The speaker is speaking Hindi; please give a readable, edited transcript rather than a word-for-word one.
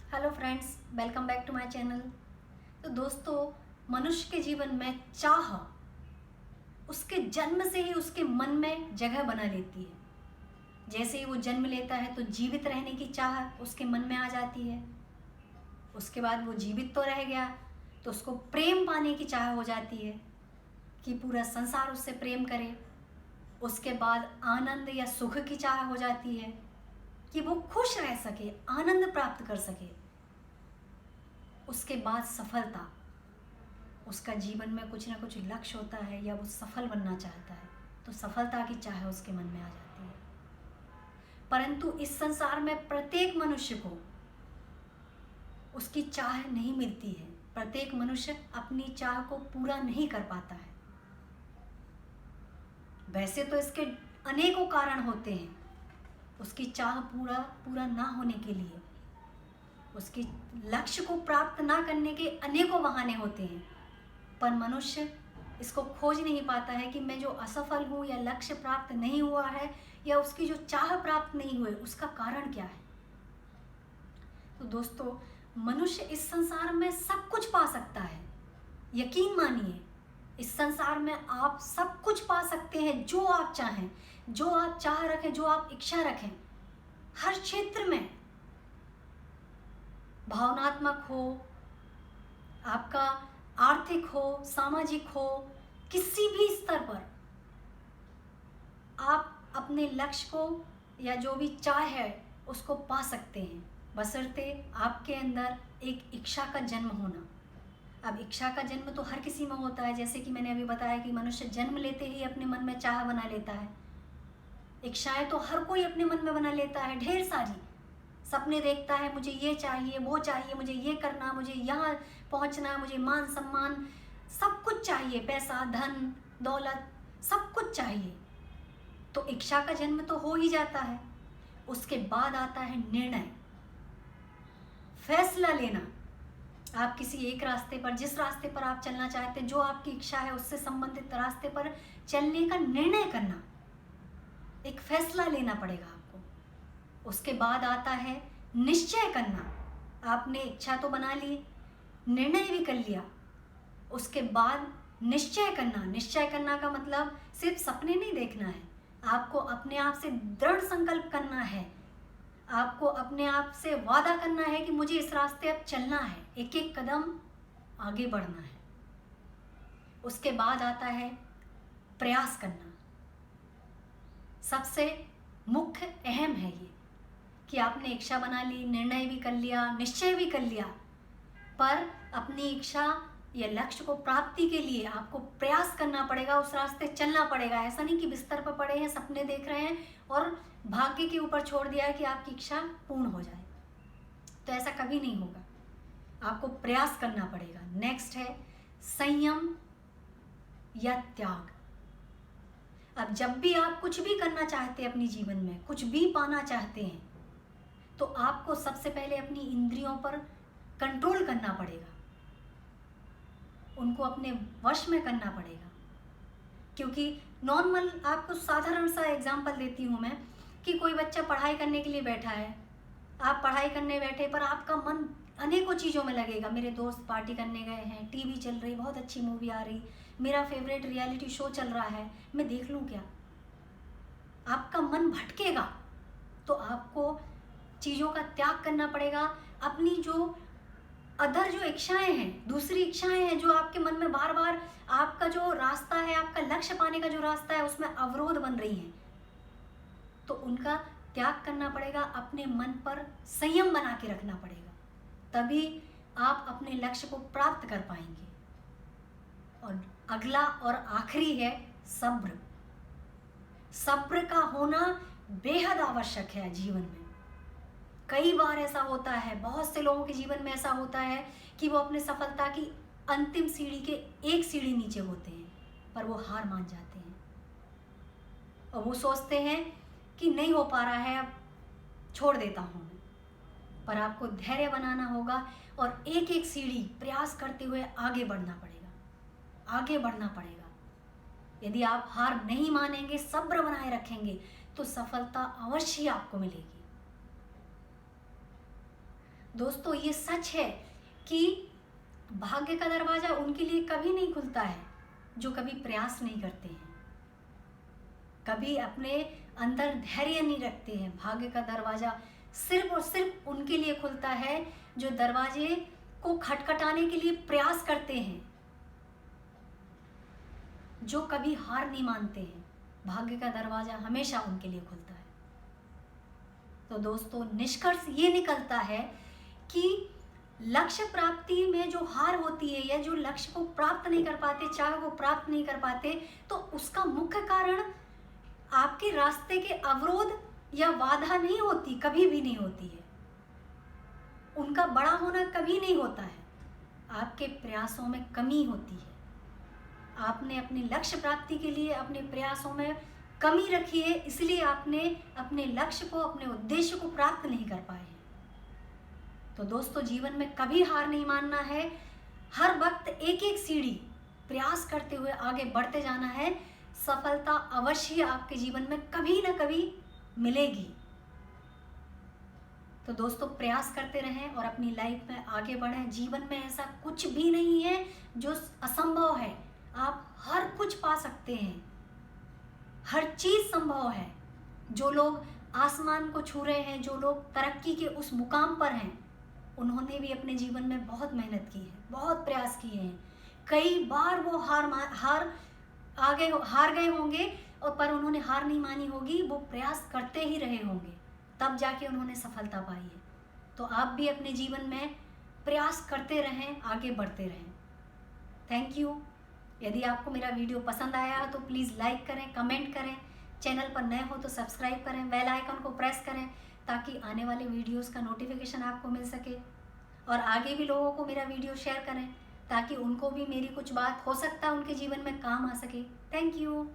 Hello friends, welcome back to my channel. तो दोस्तों, मनुष्य के जीवन में चाह उसके जन्म से ही उसके मन में जगह बना लेती है। जैसे ही वो जन्म लेता है तो जीवित रहने की चाह उसके मन में आ जाती है। उसके बाद वो जीवित तो रह गया तो उसको प्रेम पाने की चाह हो जाती है कि पूरा संसार उससे प्रेम करे। उसके बाद आनंद या सुख की चाह हो जाती है कि वो खुश रह सके, आनंद प्राप्त कर सके। उसके बाद सफलता, उसका जीवन में कुछ ना कुछ लक्ष्य होता है या वो सफल बनना चाहता है तो सफलता की चाह उसके मन में आ जाती है। परंतु इस संसार में प्रत्येक मनुष्य को उसकी चाह नहीं मिलती है। प्रत्येक मनुष्य अपनी चाह को पूरा नहीं कर पाता है। वैसे तो इसके अनेकों कारण होते हैं। उसकी चाह पूरा ना होने के लिए, उसके लक्ष्य को प्राप्त ना करने के अनेकों बहाने होते हैं। पर मनुष्य इसको खोज नहीं पाता है कि मैं जो असफल हूँ या लक्ष्य प्राप्त नहीं हुआ है या उसकी जो चाह प्राप्त नहीं हुई, उसका कारण क्या है। तो दोस्तों, मनुष्य इस संसार में सब कुछ पा सकता है। यकीन मानिए, इस संसार में आप सब कुछ पा सकते हैं जो आप चाहें, जो आप चाह रखें, जो आप इच्छा रखें। हर क्षेत्र में, भावनात्मक हो, आपका आर्थिक हो, सामाजिक हो, किसी भी स्तर पर आप अपने लक्ष्य को या जो भी चाह है उसको पा सकते हैं, बशर्ते आपके अंदर एक इच्छा का जन्म होना। अब इच्छा का जन्म तो हर किसी में होता है। जैसे कि मैंने अभी बताया कि मनुष्य जन्म लेते ही अपने मन में चाह बना लेता है। इच्छाएं तो हर कोई अपने मन में बना लेता है, ढेर सारी सपने देखता है, मुझे ये चाहिए, वो चाहिए, मुझे ये करना, मुझे यहाँ पहुँचना, मुझे मान सम्मान सब कुछ चाहिए, पैसा धन दौलत सब कुछ चाहिए। तो इच्छा का जन्म तो हो ही जाता है। उसके बाद आता है निर्णय, फैसला लेना। आप किसी एक रास्ते पर, जिस रास्ते पर आप चलना चाहते हैं, जो आपकी इच्छा है उससे संबंधित रास्ते पर चलने का निर्णय करना, एक फैसला लेना पड़ेगा आपको। उसके बाद आता है निश्चय करना। आपने इच्छा तो बना ली, निर्णय भी कर लिया, उसके बाद निश्चय करना। निश्चय करना का मतलब सिर्फ सपने नहीं देखना है, आपको अपने आप से दृढ़ संकल्प करना है। आपको अपने आप से वादा करना है कि मुझे इस रास्ते अब चलना है, एक एक कदम आगे बढ़ना है। उसके बाद आता है प्रयास करना। सबसे मुख्य अहम है ये कि आपने इच्छा बना ली, निर्णय भी कर लिया, निश्चय भी कर लिया, पर अपनी इच्छा या लक्ष्य को प्राप्ति के लिए आपको प्रयास करना पड़ेगा, उस रास्ते चलना पड़ेगा। ऐसा नहीं कि बिस्तर पर पड़े हैं, सपने देख रहे हैं और भाग्य के ऊपर छोड़ दिया है कि आपकी इच्छा पूर्ण हो जाए, तो ऐसा कभी नहीं होगा। आपको प्रयास करना पड़ेगा। नेक्स्ट है संयम या त्याग। अब जब भी आप कुछ भी करना चाहते हैं अपने जीवन में, कुछ भी पाना चाहते हैं, तो आपको सबसे पहले अपनी इंद्रियों पर कंट्रोल करना पड़ेगा, उनको अपने वश में करना पड़ेगा। क्योंकि नॉर्मल, आपको साधारण सा एग्जांपल देती हूँ मैं कि कोई बच्चा पढ़ाई करने के लिए बैठा है। आप पढ़ाई करने बैठे पर आपका मन अनेकों चीज़ों में लगेगा। मेरे दोस्त पार्टी करने गए हैं, टीवी चल रही, बहुत अच्छी मूवी आ रही, मेरा फेवरेट रियलिटी शो चल रहा है, मैं देख लूँ क्या। आपका मन भटकेगा, तो आपको चीज़ों का त्याग करना पड़ेगा। अपनी जो अदर जो इच्छाएं हैं, दूसरी इच्छाएं हैं जो आपके मन में बार बार आपका जो रास्ता है, आपका लक्ष्य पाने का जो रास्ता है, उसमें अवरोध बन रही हैं, तो उनका त्याग करना पड़ेगा। अपने मन पर संयम बना के रखना पड़ेगा, तभी आप अपने लक्ष्य को प्राप्त कर पाएंगे। और अगला और आखिरी है सब्र। सब्र का होना बेहद आवश्यक है जीवन में। कई बार ऐसा होता है, बहुत से लोगों के जीवन में ऐसा होता है कि वो अपने सफलता की अंतिम सीढ़ी के एक सीढ़ी नीचे होते हैं, पर वो हार मान जाते हैं और वो सोचते हैं कि नहीं हो पा रहा है, अब छोड़ देता हूँ मैं। पर आपको धैर्य बनाना होगा और एक एक सीढ़ी प्रयास करते हुए आगे बढ़ना पड़ेगा, आगे बढ़ना पड़ेगा। यदि आप हार नहीं मानेंगे, सब्र बनाए रखेंगे, तो सफलता अवश्य आपको मिलेगी। दोस्तों ये सच है कि भाग्य का दरवाज़ा उनके लिए कभी नहीं खुलता है जो कभी प्रयास नहीं करते हैं, कभी अपने अंदर धैर्य नहीं रखते हैं। भाग्य का दरवाज़ा सिर्फ और सिर्फ उनके लिए खुलता है जो दरवाजे को खटखटाने के लिए प्रयास करते हैं, जो कभी हार नहीं मानते हैं। भाग्य का दरवाज़ा हमेशा उनके लिए खुलता है। तो दोस्तों निष्कर्ष ये निकलता है कि लक्ष्य प्राप्ति में जो हार होती है या जो लक्ष्य को प्राप्त नहीं कर पाते, चाह को प्राप्त नहीं कर पाते, तो उसका मुख्य कारण आपके रास्ते के अवरोध या बाधा नहीं होती, कभी भी नहीं होती है। उनका बड़ा होना कभी नहीं होता है, आपके प्रयासों में कमी होती है। आपने अपने लक्ष्य प्राप्ति के लिए अपने प्रयासों में कमी रखी है, इसलिए आपने अपने लक्ष्य को, अपने उद्देश्य को प्राप्त नहीं कर पाए हैं। तो दोस्तों जीवन में कभी हार नहीं मानना है, हर वक्त एक एक सीढ़ी प्रयास करते हुए आगे बढ़ते जाना है। सफलता अवश्य आपके जीवन में कभी ना कभी मिलेगी। तो दोस्तों प्रयास करते रहें और अपनी लाइफ में आगे बढ़ें। जीवन में ऐसा कुछ भी नहीं है जो असंभव है, आप हर कुछ पा सकते हैं, हर चीज़ संभव है। जो लोग आसमान को छू रहे हैं, जो लोग तरक्की के उस मुकाम पर हैं, उन्होंने भी अपने जीवन में बहुत मेहनत की है, बहुत प्रयास किए हैं। कई बार वो हार गए होंगे और पर उन्होंने हार नहीं मानी होगी, वो प्रयास करते ही रहे होंगे, तब जाके उन्होंने सफलता पाई है। तो आप भी अपने जीवन में प्रयास करते रहें, आगे बढ़ते रहें। Thank you. यदि आपको मेरा वीडियो पसंद आया तो प्लीज़ लाइक करें, कमेंट करें, चैनल पर नए हो तो सब्सक्राइब करें, बेल आइकन को प्रेस करें ताकि आने वाले वीडियोस का नोटिफिकेशन आपको मिल सके। और आगे भी लोगों को मेरा वीडियो शेयर करें ताकि उनको भी मेरी कुछ बात हो सकता है उनके जीवन में काम आ सके। Thank you.